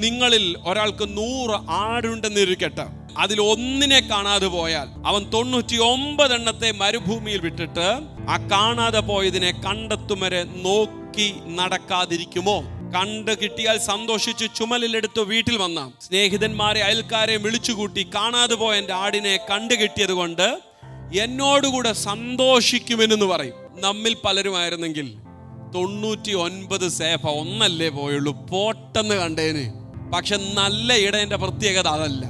നിങ്ങളിൽ ഒരാൾക്ക് 100 ആടുണ്ടെന്നിരിക്കട്ടെ. അതിൽ ഒന്നിനെ കാണാതെ പോയാൽ അവൻ 99 എണ്ണത്തെ മരുഭൂമിയിൽ വിട്ടിട്ട് ആ കാണാതെ പോയതിനെ കണ്ടെത്തും വരെ നോക്കി നടക്കാതിരിക്കുമോ? കണ്ടു കിട്ടിയാൽ സന്തോഷിച്ച് ചുമലിലെടുത്ത് വീട്ടിൽ വന്ന സ്നേഹിതന്മാരെ അയൽക്കാരെ വിളിച്ചുകൂട്ടി കാണാതെ പോയ എൻ്റെ ആടിനെ കണ്ടു കിട്ടിയത് കൊണ്ട് എന്നോടുകൂടെ സന്തോഷിക്കുമെന്ന് പറയും. നമ്മിൽ പലരുമായിരുന്നെങ്കിൽ 99 സേഫ ഒന്നല്ലേ പോയുള്ളൂ, പോട്ടെന്ന് കണ്ടേന്. പക്ഷെ നല്ല ഇടയന്റെ പ്രത്യേകത അതല്ല.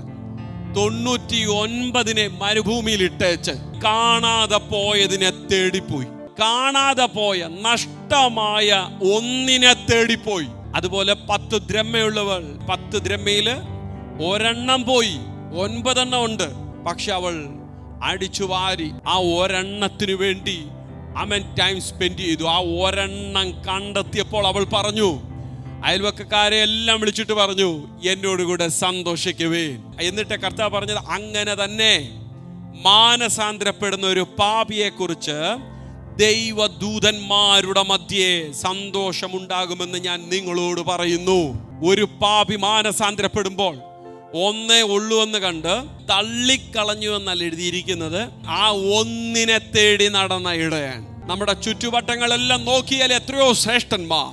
99 മരുഭൂമിയിൽ ഇട്ടേച്ച് കാണാതെ പോയതിനെ തേടിപ്പോയി. കാണാതെ പോയ നഷ്ടമായ ഒന്നിനെ തേടിപ്പോയി. അതുപോലെ 10 ദ്രഹ്മയുള്ളവൾ 10 ദ്രഹ്മയില് ഒരെണ്ണം പോയി, 9 എണ്ണം ഉണ്ട്. പക്ഷെ അവൾ അടിച്ചു വാരി ആ ഒരെണ്ണത്തിനു വേണ്ടി അവൻ ടൈം സ്പെൻഡ് ചെയ്തു. ആ ഒരെണ്ണം കണ്ടെത്തിയപ്പോൾ അവൾ പറഞ്ഞു, അയൽവക്കക്കാരെ എല്ലാം വിളിച്ചിട്ട് പറഞ്ഞു, എന്നോടുകൂടെ സന്തോഷിക്കുവേ. എന്നിട്ട് കർത്താവ് പറഞ്ഞത്, അങ്ങനെ തന്നെ മാനസാന്തരപ്പെടുന്ന ഒരു പാപിയെ കുറിച്ച് ദൈവദൂതന്മാരുടെ മധ്യേ സന്തോഷമുണ്ടാകുമെന്ന് ഞാൻ നിങ്ങളോട് പറയുന്നു. ഒരു പാപി മാനസാന്തരപ്പെടുമ്പോൾ ഒന്നേ ഉള്ളൂ എന്ന് കണ്ട് തള്ളിക്കളഞ്ഞു എന്നല്ല എഴുതിയിരിക്കുന്നത്. ആ ഒന്നിനെ തേടി നടന്ന ഇടയൻ. നമ്മുടെ ചുറ്റുവട്ടങ്ങളെല്ലാം നോക്കിയാൽ എത്രയോ ശ്രേഷ്ഠന്മാർ,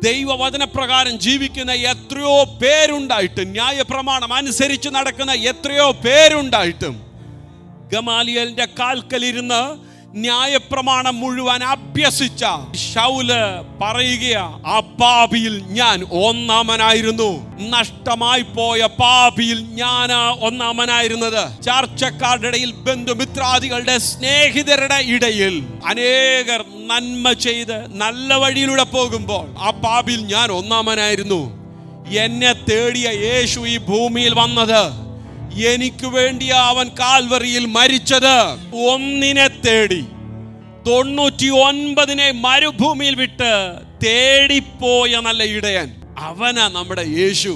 ദൈവവചനപ്രകാരം ജീവിക്കുന്ന എത്രയോ പേരുണ്ടായിട്ടും, ന്യായപ്രമാണം അനുസരിച്ച് നടക്കുന്ന എത്രയോ പേരുണ്ടായിട്ടും, ഗമാലിയലിന്റെ കാൽക്കലിരുന്ന് ന്യായപ്രമാണം മുഴുവൻ അഭ്യസിച്ച ശൗല് പറയുക, ആ പാപിയിൽ ഞാൻ ഒന്നാമനായിരുന്നു. നഷ്ടമായി പോയ പാപിയിൽ ഞാൻ ഒന്നാമനായിരുന്നത്. ചർച്ചക്കാരുടെ ഇടയിൽ, ബന്ധുമിത്രാദികളുടെ സ്നേഹിതരുടെ ഇടയിൽ അനേകർ നന്മ ചെയ്ത് നല്ല വഴിയിലൂടെ പോകുമ്പോൾ ആ പാപിയിൽ ഞാൻ ഒന്നാമനായിരുന്നു. എന്നെ തേടിയ യേശു ഈ ഭൂമിയിൽ വന്നത്, എനിക്ക് വേണ്ടി അവൻ കാൽവറിയിൽ മരിച്ചത്. ഒന്നിനെ തേടി 99 മരുഭൂമിയിൽ വിട്ട് തേടിപ്പോയ നല്ല ഇടയൻ, അവനാ നമ്മുടെ യേശു.